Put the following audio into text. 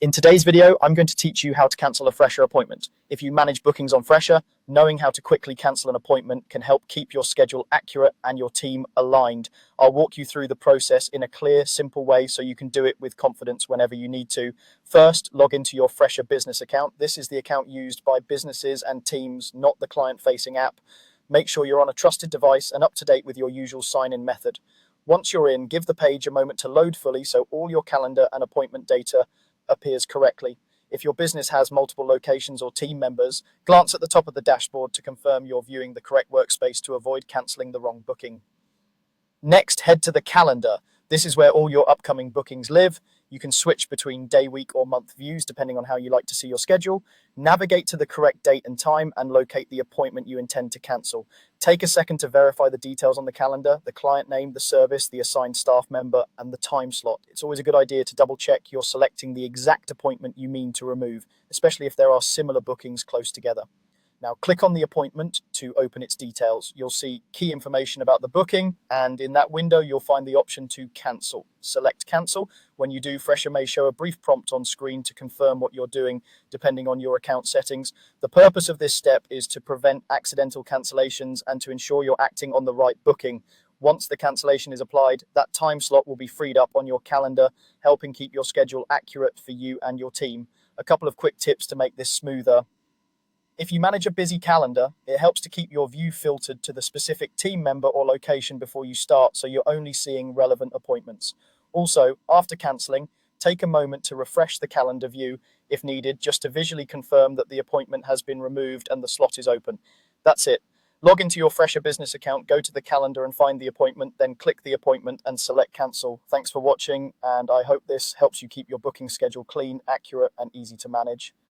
In today's video, I'm going to teach you how to cancel a Fresha appointment. If you manage bookings on Fresha, knowing how to quickly cancel an appointment can help keep your schedule accurate and your team aligned. I'll walk you through the process in a clear, simple way so you can do it with confidence whenever you need to. First, log into your Fresha business account. This is the account used by businesses and teams, not the client-facing app. Make sure you're on a trusted device and up to date with your usual sign-in method. Once you're in, give the page a moment to load fully so all your calendar and appointment data appears correctly. If your business has multiple locations or team members, glance at the top of the dashboard to confirm you're viewing the correct workspace to avoid cancelling the wrong booking. Next, head to the calendar. This is where all your upcoming bookings live. You can switch between day, week, or month views depending on how you like to see your schedule. Navigate to the correct date and time and locate the appointment you intend to cancel. Take a second to verify the details on the calendar, the client name, the service, the assigned staff member, and the time slot. It's always a good idea to double check you're selecting the exact appointment you mean to remove, especially if there are similar bookings close together. Now click on the appointment to open its details. You'll see key information about the booking, and in that window you'll find the option to cancel. Select cancel. When you do, Fresha may show a brief prompt on screen to confirm what you're doing depending on your account settings. The purpose of this step is to prevent accidental cancellations and to ensure you're acting on the right booking. Once the cancellation is applied, that time slot will be freed up on your calendar, helping keep your schedule accurate for you and your team. A couple of quick tips to make this smoother. If you manage a busy calendar, it helps to keep your view filtered to the specific team member or location before you start, so you're only seeing relevant appointments. Also, after cancelling, take a moment to refresh the calendar view if needed, just to visually confirm that the appointment has been removed and the slot is open. That's it. Log into your Fresha business account, go to the calendar and find the appointment, then click the appointment and select cancel. Thanks for watching, and I hope this helps you keep your booking schedule clean, accurate, and easy to manage.